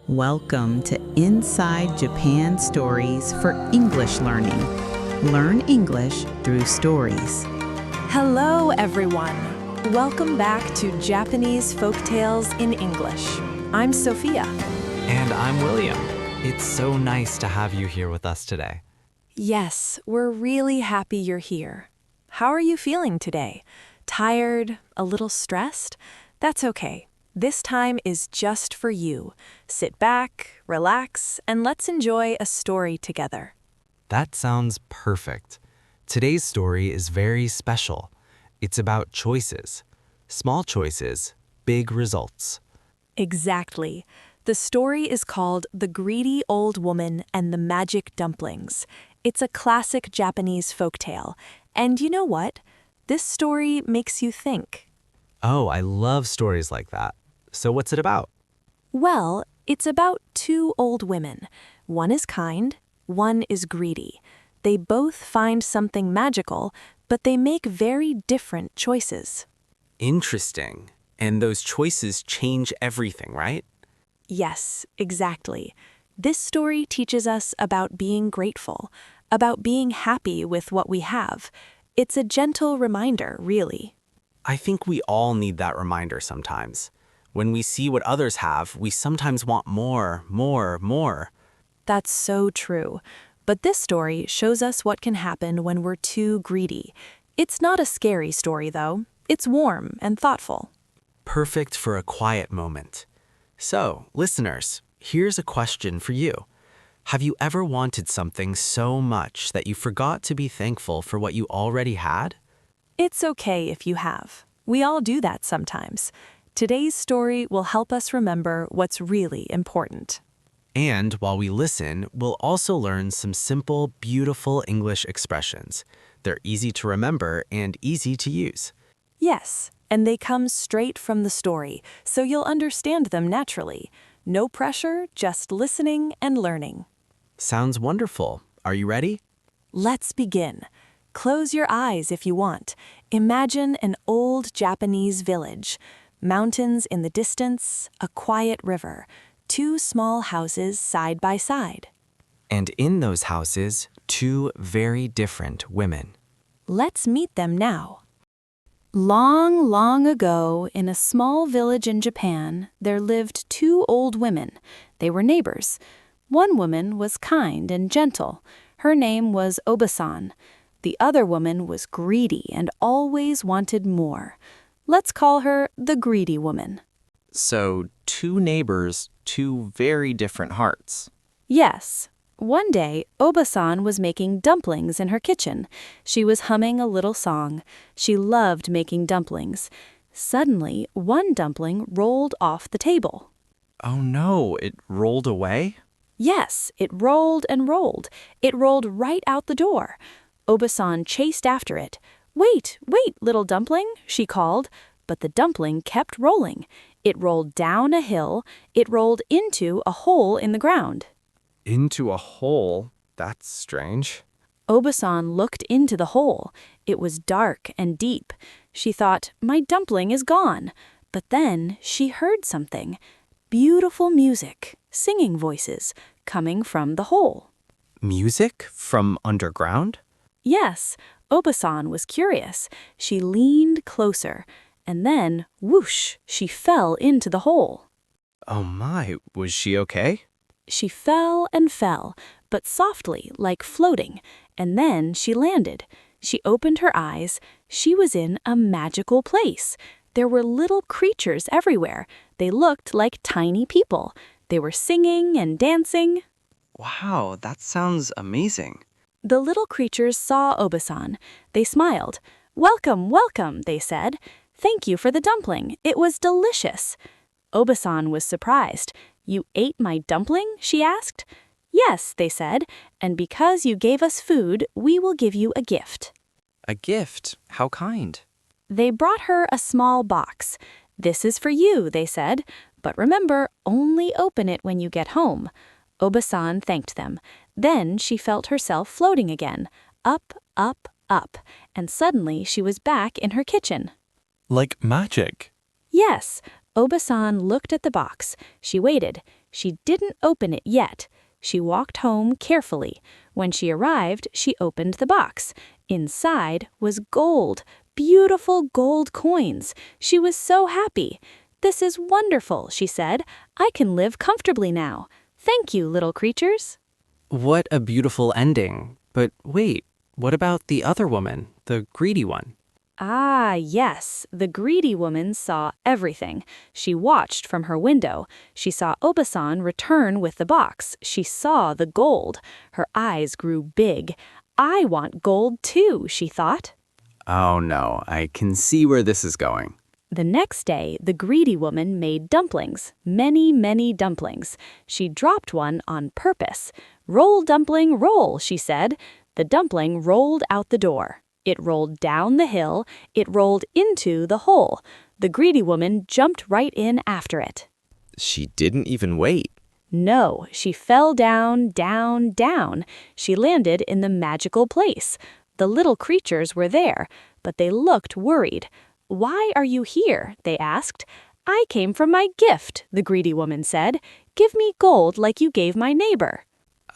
Welcome to Inside Japan Stories for English Learning. Learn English through stories. Hello, everyone. Welcome back to Japanese Folktales in English. I'm Sophia. And I'm William. It's so nice to have you here with us today. Yes, we're really happy you're here. How are you feeling today? Tired? A little stressed? That's okay. This time is just for you. Sit back, relax, and let's enjoy a story together. That sounds perfect. Today's story is very special. It's about choices. Small choices, big results. Exactly. The story is called The Greedy Old Woman and the Magic Dumplings. It's a classic Japanese folktale. And you know what? This story makes you think. Oh, I love stories like that. So what's it about? Well, it's about two old women. One is kind, one is greedy. They both find something magical, but they make very different choices. Interesting. And those choices change everything, right? Yes, exactly. This story teaches us about being grateful, about being happy with what we have. It's a gentle reminder, really. I think we all need that reminder sometimes. When we see what others have, we sometimes want more. That's so true. But this story shows us what can happen when we're too greedy. It's not a scary story, though. It's warm and thoughtful. Perfect for a quiet moment. So, listeners, here's a question for you. Have you ever wanted something so much that you forgot to be thankful for what you already had? It's okay if you have. We all do that sometimes. Today's story will help us remember what's really important. And while we listen, we'll also learn some simple, beautiful English expressions. They're easy to remember and easy to use. Yes, and they come straight from the story, so you'll understand them naturally. No pressure, just listening and learning. Sounds wonderful. Are you ready? Let's begin. Close your eyes if you want. Imagine an old Japanese village. Mountains in the distance, a quiet river, two small houses side by side. And in those houses, two very different women. Let's meet them now. Long, long ago, in a small village in Japan, there lived two old women. They were neighbors. One woman was kind and gentle. Her name was Obasan. The other woman was greedy and always wanted more. Let's call her the greedy woman. So, two neighbors, two very different hearts. Yes. One day, Obasan was making dumplings in her kitchen. She was humming a little song. She loved making dumplings. Suddenly, one dumpling rolled off the table. Oh no, it rolled away? Yes, it rolled and rolled. It rolled right out the door. Obasan chased after it. Wait, little dumpling, she called. But the dumpling kept rolling. It rolled down a hill. It rolled into a hole in the ground. Into a hole? That's strange. Obasan looked into the hole. It was dark and deep. She thought, my dumpling is gone. But then she heard something. Beautiful music, singing voices, coming from the hole. Music from underground? Yes, Obasan was curious. She leaned closer, and then, whoosh, she fell into the hole. Oh my, was she okay? She fell and fell, but softly, like floating, and then she landed. She opened her eyes. She was in a magical place. There were little creatures everywhere. They looked like tiny people. They were singing and dancing. Wow, that sounds amazing. The little creatures saw Obasan. They smiled. Welcome, welcome, they said. Thank you for the dumpling. It was delicious. Obasan was surprised. You ate my dumpling? She asked. Yes, they said, and because you gave us food, we will give you a gift. A gift? How kind. They brought her a small box. This is for you, they said, but remember, only open it when you get home. Obasan thanked them. Then she felt herself floating again, up, and suddenly she was back in her kitchen. Like magic. Yes, Obasan looked at the box. She waited. She didn't open it yet. She walked home carefully. When she arrived, she opened the box. Inside was gold, beautiful gold coins. She was so happy. "This is wonderful," she said. "I can live comfortably now. Thank you, little creatures." What a beautiful ending. But wait, what about the other woman, the greedy one? Ah, yes, the greedy woman saw everything. She watched from her window. She saw Obasan return with the box. She saw the gold. Her eyes grew big. "I want gold too," she thought. Oh no, I can see where this is going. The next day, the greedy woman made dumplings, many, many dumplings. She dropped one on purpose. "Roll, dumpling, roll," she said. The dumpling rolled out the door. It rolled down the hill. It rolled into the hole. The greedy woman jumped right in after it. She didn't even wait. No, she fell down, down, down. She landed in the magical place. The little creatures were there, but they looked worried. "Why are you here?" they asked. "I came from my gift," the greedy woman said. "Give me gold like you gave my neighbor."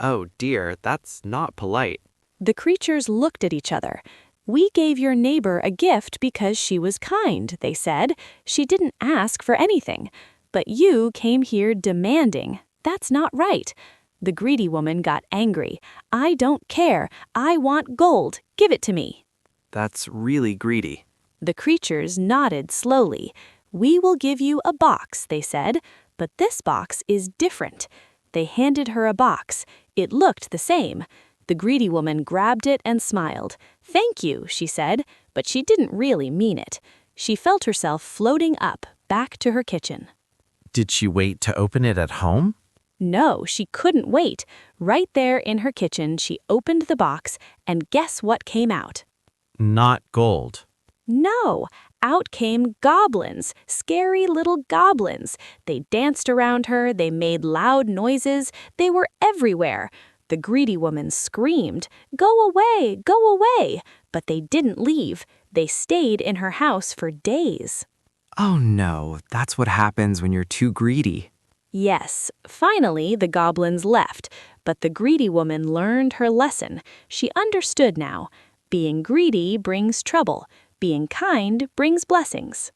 Oh dear, that's not polite. The creatures looked at each other. "We gave your neighbor a gift because she was kind," they said. "She didn't ask for anything. But you came here demanding. That's not right." The greedy woman got angry. "I don't care. I want gold. Give it to me." That's really greedy. The creatures nodded slowly. "We will give you a box," they said. "But this box is different." They handed her a box. It looked the same. The greedy woman grabbed it and smiled. "Thank you," she said, but she didn't really mean it. She felt herself floating up, back to her kitchen. Did she wait to open it at home? No, she couldn't wait. Right there in her kitchen, she opened the box, and guess what came out? Not gold. No, out came goblins, scary little goblins. They danced around her, they made loud noises, they were everywhere. The greedy woman screamed, "Go away, go away!" But they didn't leave. They stayed in her house for days. Oh no, that's what happens when you're too greedy. Yes, finally the goblins left, but the greedy woman learned her lesson. She understood now. Being greedy brings trouble. Being kind brings blessings.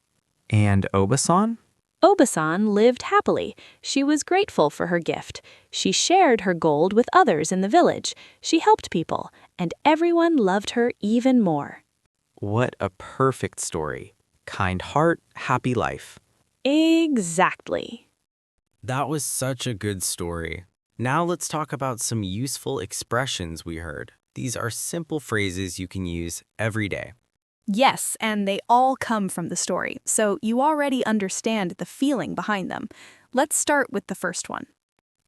And Obasan? Obasan lived happily. She was grateful for her gift. She shared her gold with others in the village. She helped people, and everyone loved her even more. What a perfect story. Kind heart, happy life. Exactly. That was such a good story. Now let's talk about some useful expressions we heard. These are simple phrases you can use every day. Yes, and they all come from the story, so you already understand the feeling behind them. Let's start with the first one.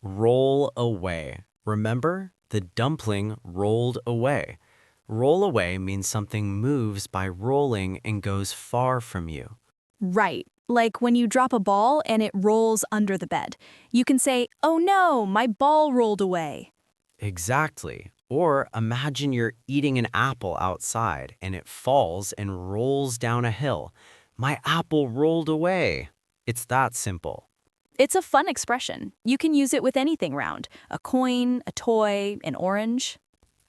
Roll away. Remember, the dumpling rolled away. Roll away means something moves by rolling and goes far from you. Right, like when you drop a ball and it rolls under the bed. You can say, "Oh no, my ball rolled away." Exactly. Or imagine you're eating an apple outside and it falls and rolls down a hill. My apple rolled away. It's that simple. It's a fun expression. You can use it with anything round: a coin, a toy, an orange.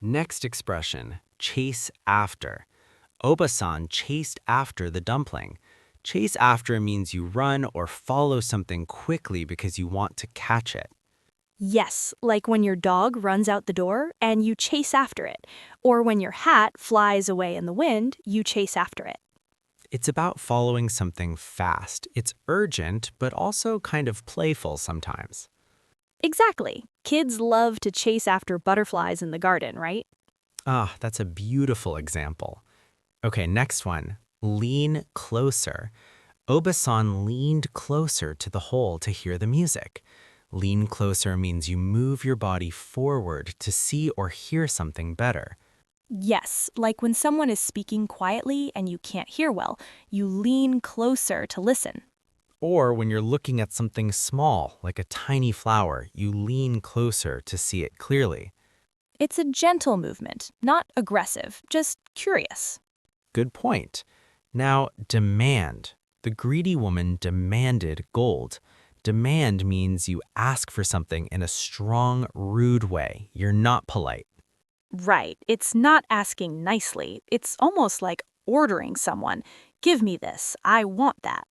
Next expression, chase after. Obasan chased after the dumpling. Chase after means you run or follow something quickly because you want to catch it. Yes, like when your dog runs out the door and you chase after it. Or when your hat flies away in the wind, you chase after it. It's about following something fast. It's urgent, but also kind of playful sometimes. Exactly. Kids love to chase after butterflies in the garden, right? Ah, that's a beautiful example. Okay, next one. Lean closer. Obasan leaned closer to the hole to hear the music. Lean closer means you move your body forward to see or hear something better. Yes, like when someone is speaking quietly and you can't hear well, you lean closer to listen. Or when you're looking at something small, like a tiny flower, you lean closer to see it clearly. It's a gentle movement, not aggressive, just curious. Good point. Now, demand. The greedy woman demanded gold. Demand means you ask for something in a strong, rude way. You're not polite. Right. It's not asking nicely. It's almost like ordering someone. Give me this. I want that.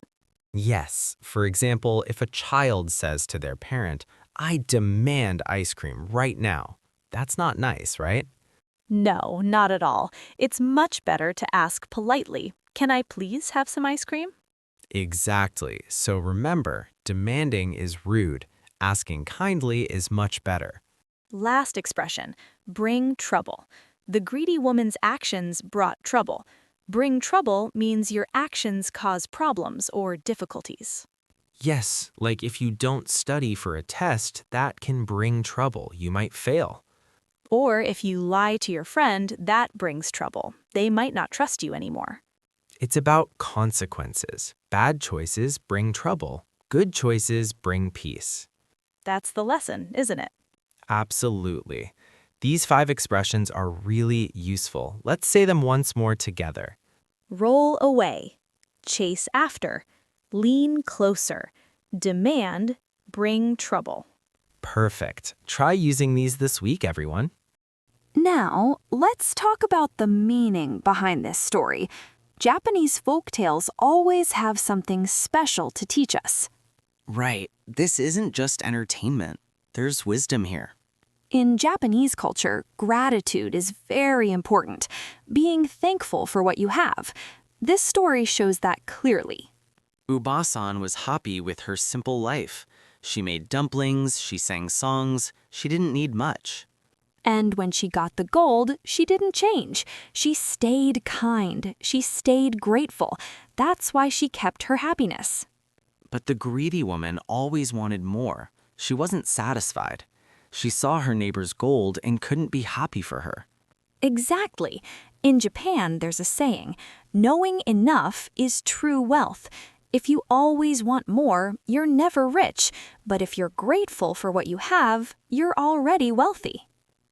Yes, for example, if a child says to their parent, I demand ice cream right now. That's not nice, right? No, not at all. It's much better to ask politely. Can I please have some ice cream? Exactly. So remember, demanding is rude. Asking kindly is much better. Last expression, bring trouble. The greedy woman's actions brought trouble. Bring trouble means your actions cause problems or difficulties. Yes, like if you don't study for a test, that can bring trouble. You might fail. Or if you lie to your friend, that brings trouble. They might not trust you anymore. It's about consequences. Bad choices bring trouble. Good choices bring peace. That's the lesson, isn't it? Absolutely. These 5 expressions are really useful. Let's say them once more together. Roll away, chase after, lean closer, demand, bring trouble. Perfect. Try using these this week, everyone. Now, let's talk about the meaning behind this story. Japanese folktales always have something special to teach us. Right. This isn't just entertainment. There's wisdom here. In Japanese culture, gratitude is very important, being thankful for what you have. This story shows that clearly. Ubasan was happy with her simple life. She made dumplings, she sang songs, she didn't need much. And when she got the gold, she didn't change. She stayed kind. She stayed grateful. That's why she kept her happiness. But the greedy woman always wanted more. She wasn't satisfied. She saw her neighbor's gold and couldn't be happy for her. Exactly. In Japan, there's a saying, knowing enough is true wealth. If you always want more, you're never rich. But if you're grateful for what you have, you're already wealthy.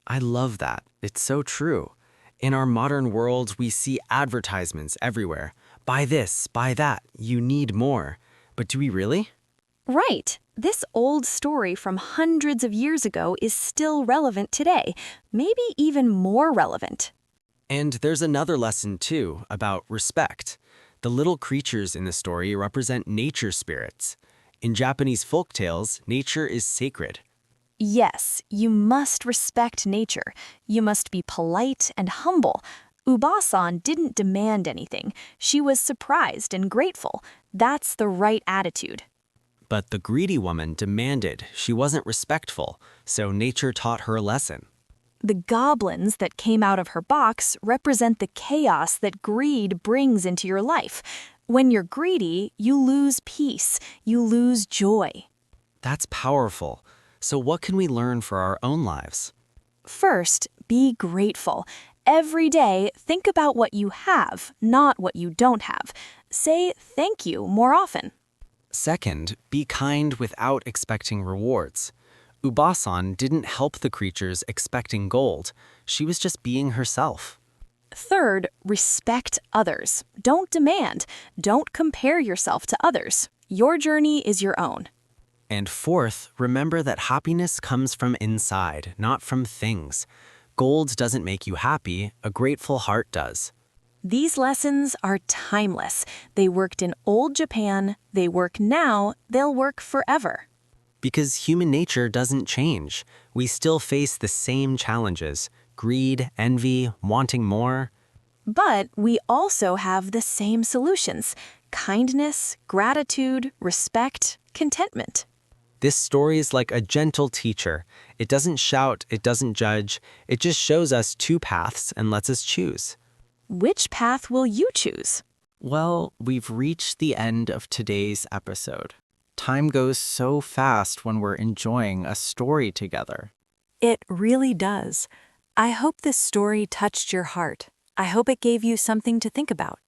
I love that. It's so true. In our modern world, we see advertisements everywhere. Buy this, buy that, you need more. But do we really? Right. This old story from hundreds of years ago is still relevant today, maybe even more relevant. And there's another lesson, too, about respect. The little creatures in the story represent nature spirits. In Japanese folktales, nature is sacred. Yes, you must respect nature. You must be polite and humble. Ubasan didn't demand anything. She was surprised and grateful. That's the right attitude. But the greedy woman demanded. She wasn't respectful, so nature taught her a lesson. The goblins that came out of her box represent the chaos that greed brings into your life. When you're greedy, you lose peace. You lose joy. That's powerful. So what can we learn for our own lives? First, be grateful. Every day, think about what you have, not what you don't have. Say thank you more often. Second, be kind without expecting rewards. Ubasan didn't help the creatures expecting gold. She was just being herself. Third, respect others. Don't demand. Don't compare yourself to others. Your journey is your own. And fourth, remember that happiness comes from inside, not from things. Gold doesn't make you happy, a grateful heart does. These lessons are timeless. They worked in old Japan, they work now, they'll work forever. Because human nature doesn't change. We still face the same challenges: greed, envy, wanting more. But we also have the same solutions: kindness, gratitude, respect, contentment. This story is like a gentle teacher. It doesn't shout, it doesn't judge. It just shows us 2 paths and lets us choose. Which path will you choose? Well, we've reached the end of today's episode. Time goes so fast when we're enjoying a story together. It really does. I hope this story touched your heart. I hope it gave you something to think about.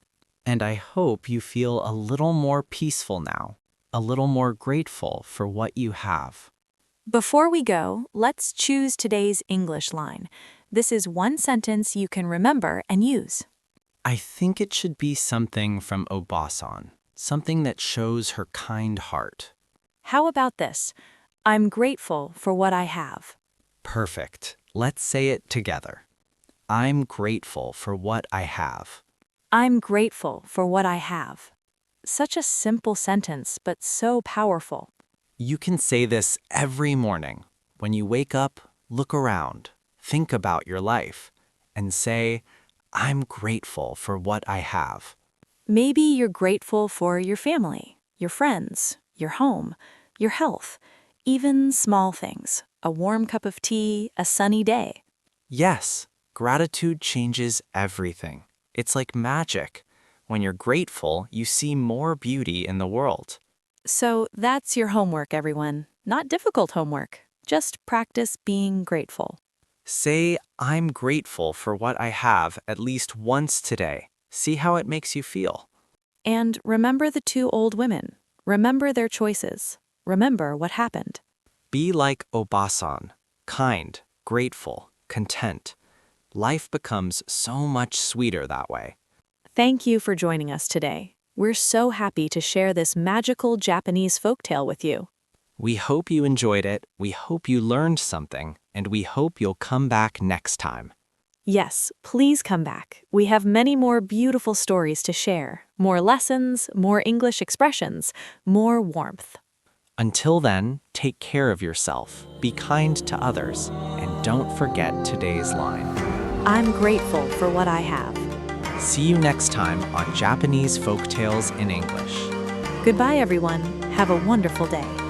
And I hope you feel a little more peaceful now, a little more grateful for what you have. Before we go, let's choose today's English line. This is one sentence you can remember and use. I think it should be something from Obasan, something that shows her kind heart. How about this? I'm grateful for what I have. Perfect. Let's say it together. I'm grateful for what I have. I'm grateful for what I have. Such a simple sentence, but so powerful. You can say this every morning. When you wake up, look around, think about your life, and say, I'm grateful for what I have. Maybe you're grateful for your family, your friends, your home, your health, even small things, a warm cup of tea, a sunny day. Yes, gratitude changes everything. It's like magic. When you're grateful, you see more beauty in the world. So that's your homework, everyone. Not difficult homework. Just practice being grateful. Say, I'm grateful for what I have at least once today. See how it makes you feel. And remember the two old women. Remember their choices. Remember what happened. Be like Obasan, kind, grateful, content. Life becomes so much sweeter that way. Thank you for joining us today. We're so happy to share this magical Japanese folktale with you. We hope you enjoyed it, we hope you learned something, and we hope you'll come back next time. Yes, please come back. We have many more beautiful stories to share, more lessons, more English expressions, more warmth. Until then, take care of yourself, be kind to others, and don't forget today's line. I'm grateful for what I have. See you next time on Japanese Folktales in English. Goodbye, everyone. Have a wonderful day.